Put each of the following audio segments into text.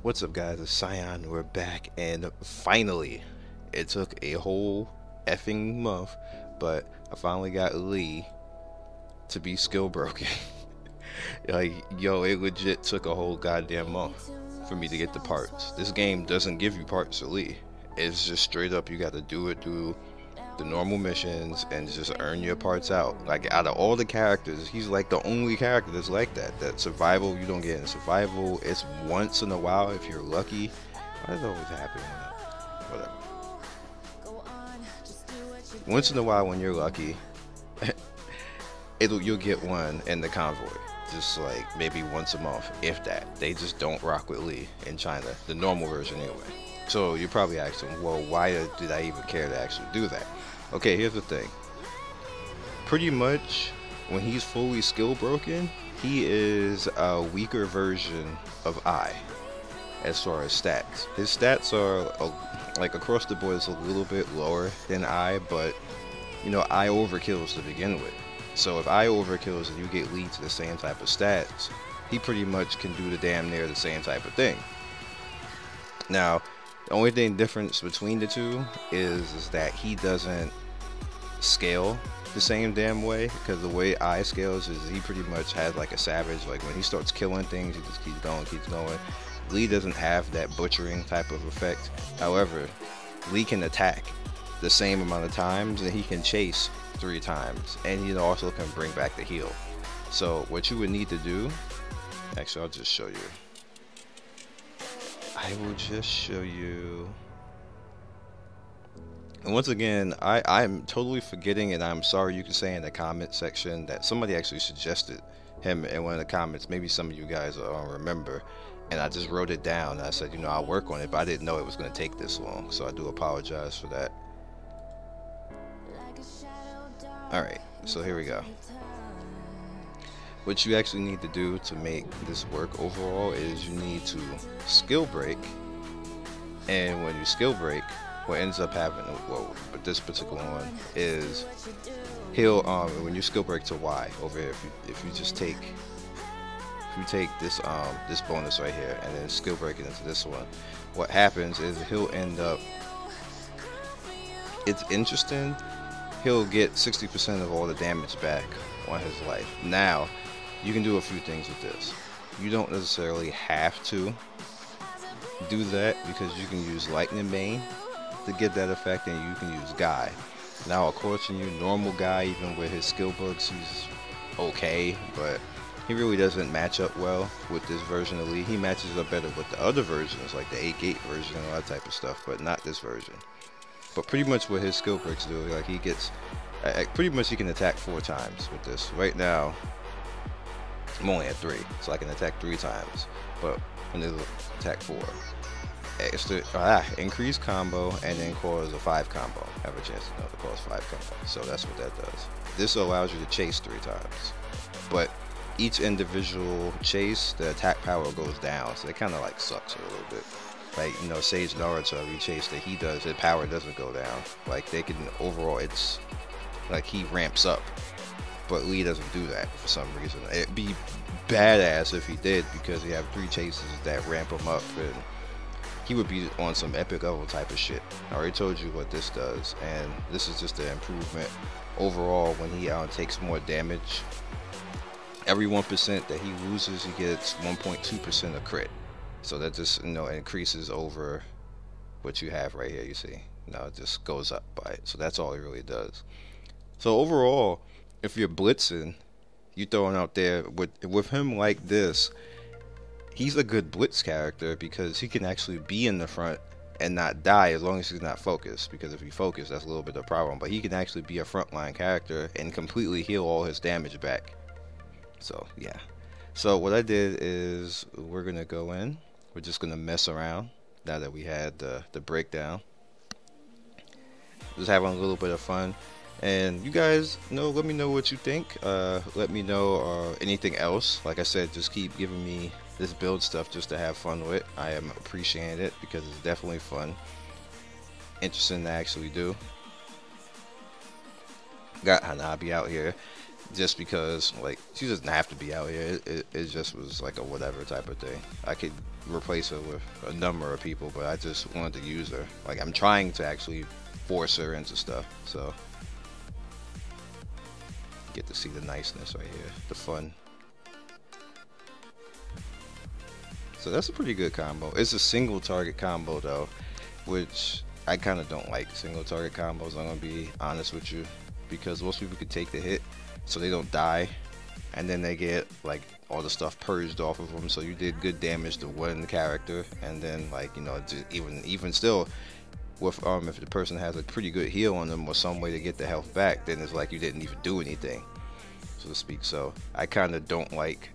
What's up, guys? It's Cyan. We're back, and finally, it took a whole effing month, but I finally got Lee to be skill broken. Like, yo, it legit took a whole goddamn month for me to get the parts. This game doesn't give you parts to Lee. It's just straight up, you got to do it through the normal missions and just earn your parts out. Like, out of all the characters, he's like the only character that's like that. That survival, you don't get in survival. It's once in a while if you're lucky. Why does it always happen? Whatever. Once in a while when you're lucky, you'll get one in the convoy. Just like maybe once a month, if that. They just don't rock with Lee in China, the normal version anyway. So you're probably asking, well, why did I even care to actually do that? Okay, here's the thing. Pretty much, when he's fully skill broken, he is a weaker version of I, as far as stats. His stats are, like, across the board, it's a little bit lower than I, but, you know, I overkills to begin with. So if I overkills and you get Lee to the same type of stats, he pretty much can do the damn near the same type of thing. Now, the only thing difference between the two is that he doesn't scale the same damn way, because the way I scales is he pretty much has like a savage, like when he starts killing things, he just keeps going. Lee doesn't have that butchering type of effect. However, Lee can attack the same amount of times and he can chase 3 times, and he also can bring back the heal. So what you would need to do, actually I'll just show you. I will just show you. And once again, I'm totally forgetting, and I'm sorry. You can say in the comment section that somebody actually suggested him in one of the comments. Maybe some of you guys remember, and I just wrote it down. And I said, you know, I'll work on it, but I didn't know it was going to take this long, so I do apologize for that. Alright, so here we go. What you actually need to do to make this work overall is you need to skill break, and when you skill break, what ends up happening, well, but this particular one is he'll when you skill break to Y over here, if you just take this this bonus right here and then skill break it into this one, what happens is he'll end up, it's interesting, he'll get 60% of all the damage back on his life. Now you can do a few things with this. You don't necessarily have to do that, because you can use Lightning Bane to get that effect, and you can use Guy. Now, of course, in your normal Guy, even with his skill books, he's okay, but he really doesn't match up well with this version of Lee. He matches up better with the other versions, like the 8-gate version and all that type of stuff, but not this version. But pretty much what his skill breaks do, like he gets, pretty much he can attack 4 times with this. Right now, I'm only at 3, so I can attack 3 times, but when they attack 4. Extra increase combo, and then cause a 5 combo. Have a chance to know to cause 5 combo. So that's what that does. This allows you to chase 3 times, but each individual chase, the attack power goes down, so it kind of like sucks a little bit. Like, you know, Sage Naruto, every chase that he does, his power doesn't go down. Like, they can, overall, it's like he ramps up, but Lee doesn't do that for some reason. It'd be badass if he did, because you have 3 chases that ramp him up, and he would be on some epic level type of shit. I already told you what this does, and this is just an improvement overall. When he takes more damage, every 1% that he loses, he gets 1.2% of crit. So that just, you know, increases over what you have right here. You see, now it just goes up by it. So that's all it really does. So overall, if you're blitzing, you throwing out there with him like this, he's a good blitz character, because he can actually be in the front and not die as long as he's not focused. Because if he focused, that's a little bit of a problem. But he can actually be a frontline character and completely heal all his damage back. So yeah. So what I did is, we're gonna go in. We're just gonna mess around now that we had the breakdown. Just having a little bit of fun. And you guys know, let me know what you think. Let me know anything else. Like I said, just keep giving me this build stuff just to have fun with. I am appreciating it, because it's definitely fun, interesting to actually do. Got Hanabi out here. just because like she doesn't have to be out here. It just was like a whatever type of thing. I could replace her with a number of people, but I just wanted to use her. Like I'm trying to actually force her into stuff. So get to see the niceness right here, the fun. So that's a pretty good combo. It's a single target combo though, which I kind of don't like single target combos. I'm gonna be honest with you, because most people can take the hit, so they don't die, and then they get like all the stuff purged off of them. So you did good damage to one character, and then like, you know, even still, with if the person has a pretty good heal on them or some way to get the health back, then it's like you didn't even do anything, so to speak. So I kind of don't like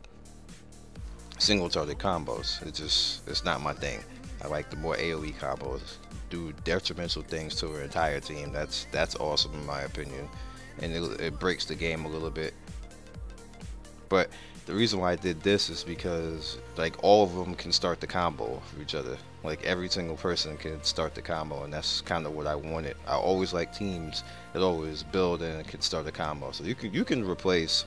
single target combos. It's not my thing. I like the more AoE combos, do detrimental things to her entire team. That's awesome in my opinion, and it breaks the game a little bit. But the reason why I did this is because like all of them can start the combo for each other. Like every single person can start the combo, and that's kind of what I wanted. I always like teams that always build and can start a combo. So you can replace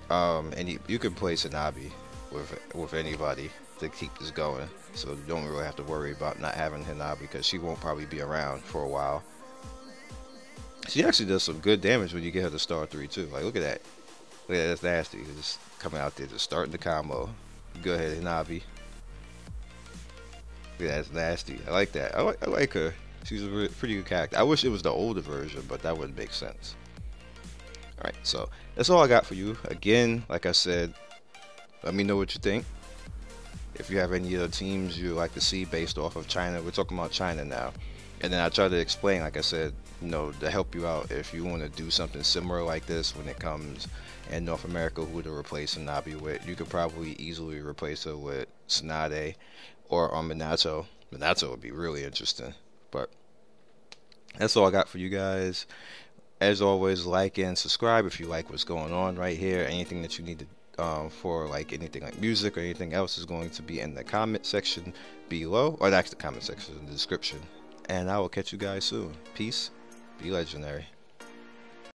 you can play Sanabi with anybody to keep this going. So you don't really have to worry about not having Hinabi, because she won't probably be around for a while. She actually does some good damage when you get her to star 3 too. Like look at that. Look at that, that's nasty. Just coming out there, just starting the combo. Go ahead, Hinabi. Look at that, that's nasty. I like that. I like her. She's a pretty good character. I wish it was the older version, but that wouldn't make sense. Alright, so that's all I got for you. Again, like I said, let me know what you think. If you have any other teams you like to see based off of China, we're talking about China now. And then I try to explain, like I said, you know, to help you out if you want to do something similar like this when it comes in North America, who to replace Hinabi with. You could probably easily replace her with Tsunade or Minato. Minato would be really interesting. But that's all I got for you guys. As always, like and subscribe if you like what's going on right here. Anything that you need to for like anything like music or anything else is going to be in the comment section below, or that's the comment section in the description. And I will catch you guys soon. Peace. Be legendary.